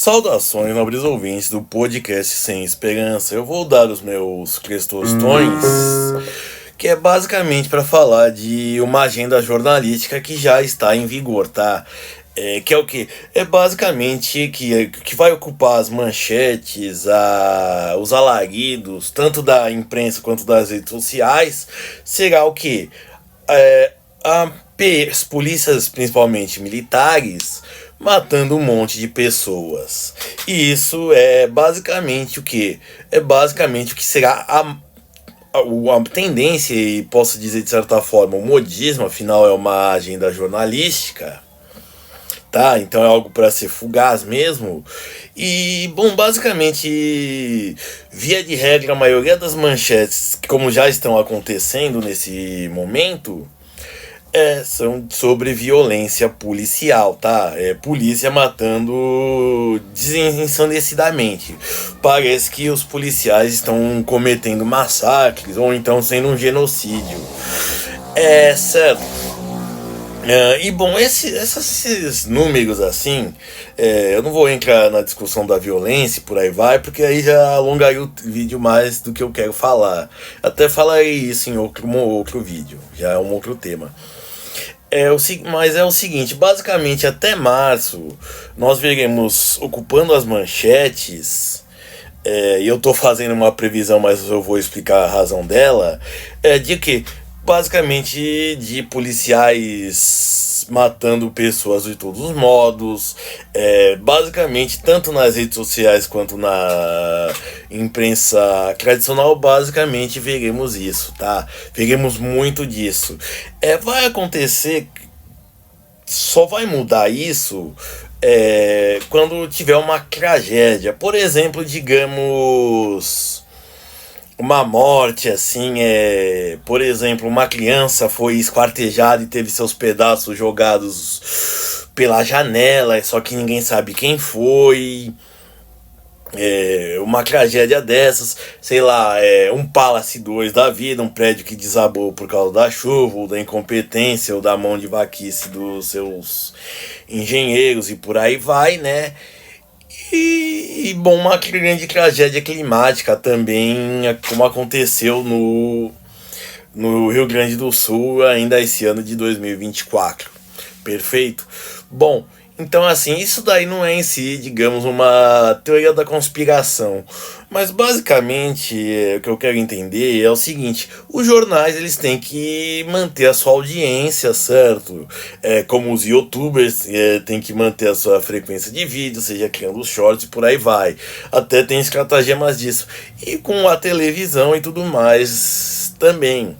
Saudações, nobres ouvintes do podcast Sem Esperança. Eu vou dar os meus questões, que é basicamente para falar de uma agenda jornalística que já está em vigor, tá? Que é o que? É basicamente que vai ocupar as manchetes, os alaridos, tanto da imprensa quanto das redes sociais. Será o que? As polícias, principalmente militares, matando um monte de pessoas. E isso é basicamente o que? É basicamente o que será a tendência, e posso dizer de certa forma, o modismo, afinal é uma agenda jornalística, tá? Então é algo para ser fugaz mesmo. E, bom, basicamente, via de regra, a maioria das manchetes, como já estão acontecendo nesse momento, são sobre violência policial, tá? Polícia matando desensandecidamente. Parece que os policiais estão cometendo massacres ou então sendo um genocídio. Certo. E bom, esses números assim, eu não vou entrar na discussão da violência e por aí vai, porque aí já alongaria o vídeo mais do que eu quero falar. Até falarei isso em outro vídeo, já é um outro tema. Mas é o seguinte, basicamente até março nós veremos ocupando as manchetes, e eu tô fazendo uma previsão, mas eu vou explicar a razão dela, de que basicamente de policiais matando pessoas de todos os modos, basicamente tanto nas redes sociais quanto na imprensa tradicional, basicamente veremos isso, tá? Veremos muito disso. Vai acontecer, só vai mudar isso quando tiver uma tragédia, por exemplo, digamos uma morte assim, por exemplo, uma criança foi esquartejada e teve seus pedaços jogados pela janela, só que ninguém sabe quem foi. Uma tragédia dessas, sei lá, um Palace 2 da vida, um prédio que desabou por causa da chuva, ou da incompetência, ou da mão de vaquice dos seus engenheiros e por aí vai, né? E bom, uma grande tragédia climática também, como aconteceu no Rio Grande do Sul ainda esse ano de 2024. Perfeito? Bom, então assim, isso daí não é em si, digamos, uma teoria da conspiração. Mas basicamente, o que eu quero entender é o seguinte: os jornais eles têm que manter a sua audiência, certo? Como os youtubers têm que manter a sua frequência de vídeo, seja criando shorts e por aí vai. Até tem estratagemas disso. E com a televisão e tudo mais também.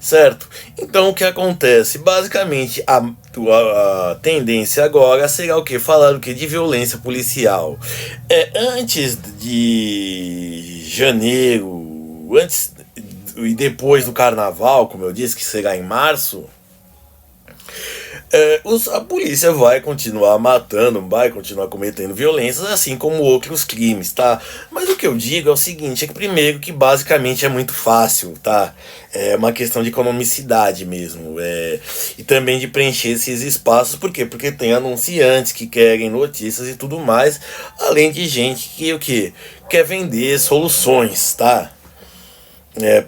Certo? Então o que acontece? Basicamente a tendência agora será o que? Falar o que? De violência policial. Antes de janeiro, antes e depois do carnaval, como eu disse, que será em março, a polícia vai continuar matando, vai continuar cometendo violências, assim como outros crimes, tá? Mas o que eu digo é o seguinte, que primeiro que basicamente é muito fácil, tá? É uma questão de economicidade mesmo, e também de preencher esses espaços, por quê? Porque tem anunciantes que querem notícias e tudo mais, além de gente que o quê? Quer vender soluções, tá?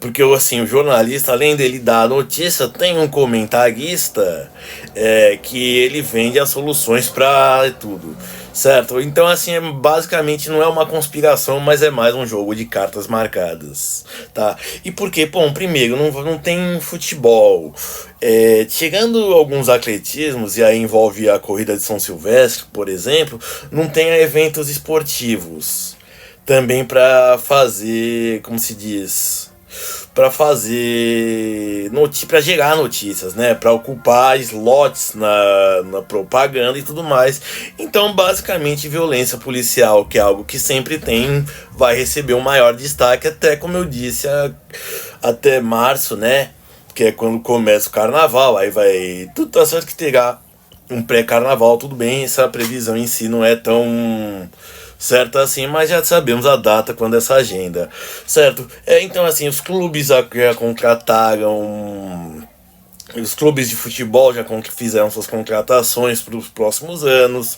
Porque assim, o jornalista, além dele dar a notícia, tem um comentarista que ele vende as soluções para tudo, certo? Então assim, basicamente não é uma conspiração, mas é mais um jogo de cartas marcadas, tá? E por quê? Bom, primeiro, não tem futebol. Tirando alguns atletismos, e aí envolve a corrida de São Silvestre, por exemplo, não tem eventos esportivos também para fazer, como se diz, para fazer para gerar notícias, né, para ocupar slots na propaganda e tudo mais. Então, basicamente, violência policial, que é algo que sempre tem, vai receber um maior destaque, até como eu disse, até março, né, que é quando começa o carnaval. Aí vai, tudo tá certo que terá um pré-carnaval, tudo bem, essa previsão em si não é tão certo assim, mas já sabemos a data quando essa agenda, certo? Então assim, os clubes já contrataram Os clubes de futebol já fizeram suas contratações para os próximos anos,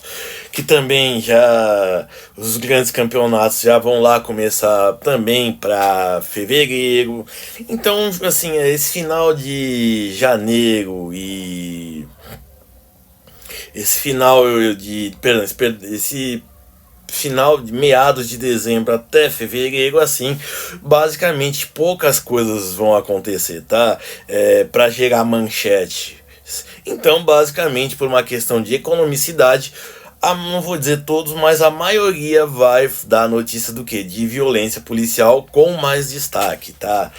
que também já os grandes campeonatos já vão lá começar também para fevereiro. Então, assim, esse final de janeiro e esse final de, perdão, esse final de meados de dezembro até fevereiro, assim, basicamente poucas coisas vão acontecer, tá? Para gerar manchete. Então, basicamente, por uma questão de economicidade, não vou dizer todos, mas a maioria vai dar notícia do que? De violência policial com mais destaque, tá?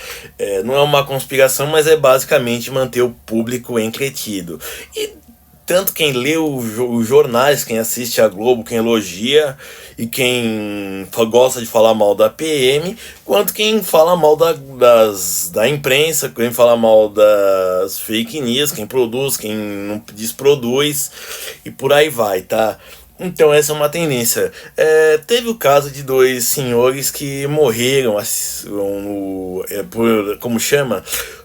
Não é uma conspiração, mas é basicamente manter o público entretido. E tanto quem lê os jornais, quem assiste a Globo, quem elogia e quem gosta de falar mal da PM, quanto quem fala mal da imprensa, quem fala mal das fake news, quem produz, quem não desproduz e por aí vai, tá? Então essa é uma tendência. Teve o caso de dois senhores que morreram como chama?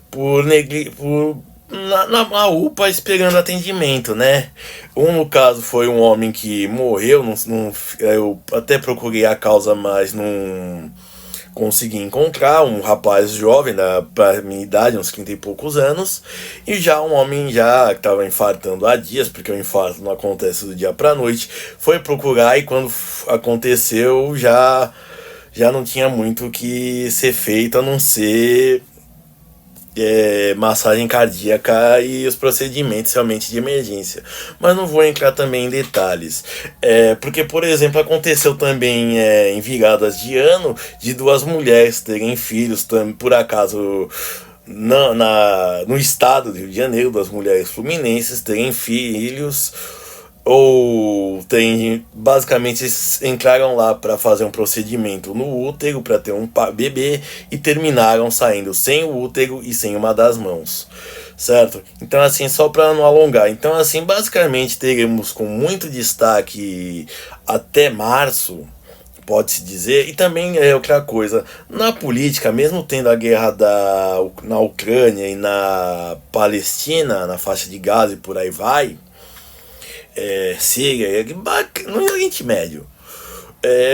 Por na UPA esperando atendimento, né? No caso foi um homem que morreu, eu até procurei a causa, mas não consegui encontrar. Um rapaz jovem, pra minha idade, uns 30 e poucos anos, e já um homem já que estava infartando há dias, porque o infarto não acontece do dia pra noite, foi procurar e quando aconteceu já não tinha muito o que ser feito a não ser massagem cardíaca e os procedimentos realmente de emergência. Mas não vou entrar também em detalhes. Porque, por exemplo, aconteceu também em viradas de ano de duas mulheres terem filhos, por acaso no estado do Rio de Janeiro, das mulheres fluminenses terem filhos ou tem basicamente eles entraram lá para fazer um procedimento no útero para ter um bebê e terminaram saindo sem o útero e sem uma das mãos, certo? Então assim, só para não alongar, então assim, basicamente teremos com muito destaque até março, pode-se dizer. E também é outra coisa, na política, mesmo tendo a guerra na Ucrânia e na Palestina, na faixa de Gaza e por aí vai, Síria, no Oriente Médio.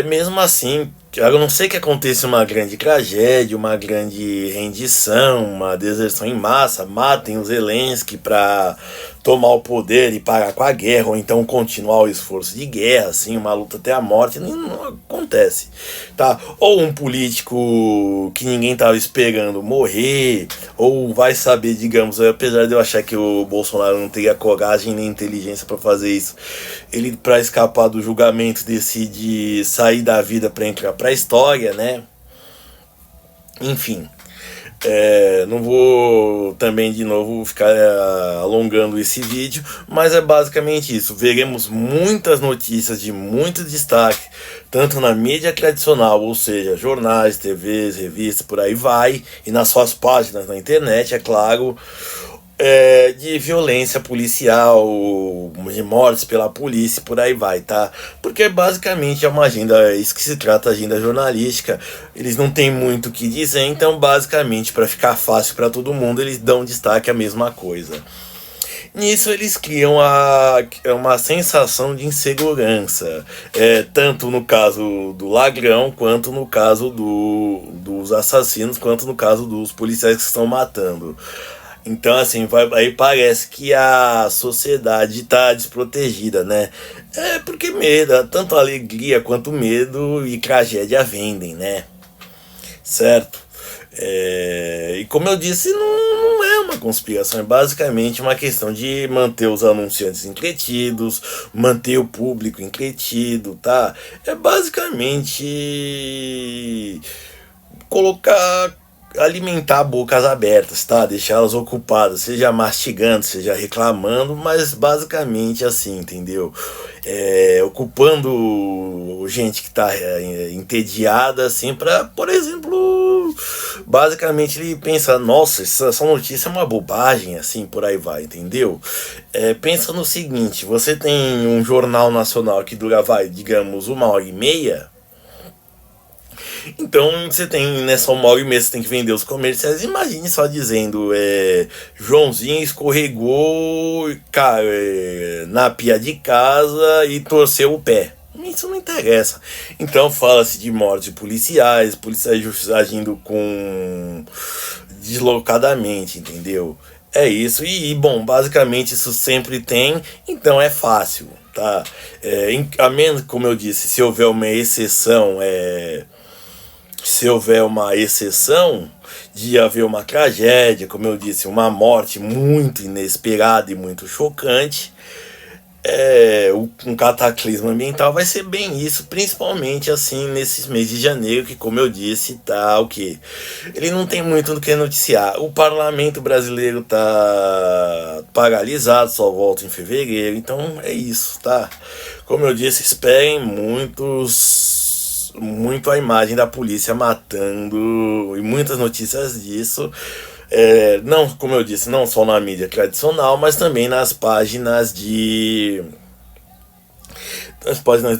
Mesmo assim, a não ser que aconteça uma grande tragédia, uma grande rendição, uma deserção em massa, matem os Zelensky para tomar o poder e parar com a guerra, ou então continuar o esforço de guerra, assim, uma luta até a morte, não acontece, tá? Ou um político que ninguém tava esperando morrer, ou vai saber, digamos, apesar de eu achar que o Bolsonaro não teria coragem nem inteligência para fazer isso, ele, para escapar do julgamento, decide sair da vida para entrar pra história, né? Enfim, não vou também de novo ficar alongando esse vídeo, mas é basicamente isso. Veremos muitas notícias de muito destaque, tanto na mídia tradicional, ou seja, jornais, TVs, revistas, por aí vai, e nas suas páginas na internet, é claro, de violência policial, de mortes pela polícia, por aí vai, tá? Porque basicamente é uma agenda, é isso que se trata, agenda jornalística. Eles não têm muito o que dizer, então basicamente para ficar fácil para todo mundo, eles dão destaque à mesma coisa. Nisso eles criam uma sensação de insegurança, tanto no caso do ladrão, quanto no caso dos assassinos, quanto no caso dos policiais que estão matando. Então, assim, aí parece que a sociedade tá desprotegida, né? Porque medo, tanto alegria quanto medo e tragédia vendem, né? Certo? E como eu disse, não é uma conspiração, é basicamente uma questão de manter os anunciantes entretidos, manter o público entretido, tá? É basicamente alimentar bocas abertas, tá? Deixá-las ocupadas, seja mastigando, seja reclamando, mas basicamente assim, entendeu? Ocupando gente que tá entediada, assim, pra, por exemplo, basicamente ele pensa, nossa, essa notícia é uma bobagem, assim, por aí vai, entendeu? Pensa no seguinte, você tem um jornal nacional que dura, digamos, 1 hora e meia, Então você tem, né, só 1 hora e meia você tem que vender os comerciais. Imagine só dizendo, Joãozinho escorregou, na pia de casa e torceu o pé. Isso não interessa. Então fala-se de morte de policiais, policiais agindo com deslocadamente, entendeu? É isso. E bom, basicamente isso sempre tem, então é fácil, tá? A menos, como eu disse, se houver uma exceção, se houver uma exceção de haver uma tragédia, como eu disse, uma morte muito inesperada e muito chocante, um cataclismo ambiental vai ser bem isso, principalmente assim nesses meses de janeiro, que como eu disse, tá o que? Ele não tem muito do que noticiar. O parlamento brasileiro tá paralisado, só volta em fevereiro, então é isso, tá? Como eu disse, esperem muito a imagem da polícia matando e muitas notícias disso. Não, como eu disse, não só na mídia tradicional, mas também nas páginas do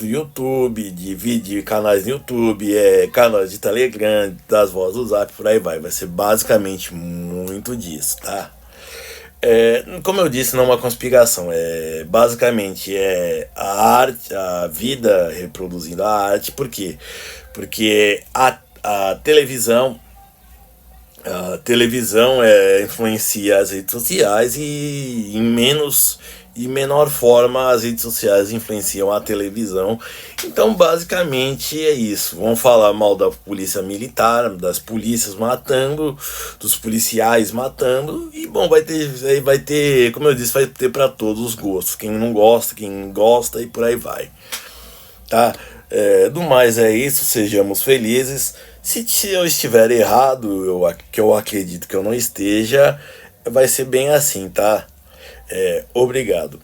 YouTube, de vídeo, canais no YouTube, canais de Telegram, das vozes do Zap, por aí vai ser basicamente muito disso, tá? Como eu disse, não é uma conspiração, basicamente a arte, a vida reproduzindo a arte. Por quê? Porque a televisão influencia as redes sociais e em menor forma as redes sociais influenciam a televisão. Então basicamente é isso. Vamos falar mal da polícia militar, das polícias matando, dos policiais matando, e bom, vai ter, como eu disse, vai ter para todos os gostos. Quem não gosta, quem gosta, e por aí vai, tá? Do mais é isso, sejamos felizes. Se eu estiver errado, que eu acredito que eu não esteja, vai ser bem assim, tá? Obrigado.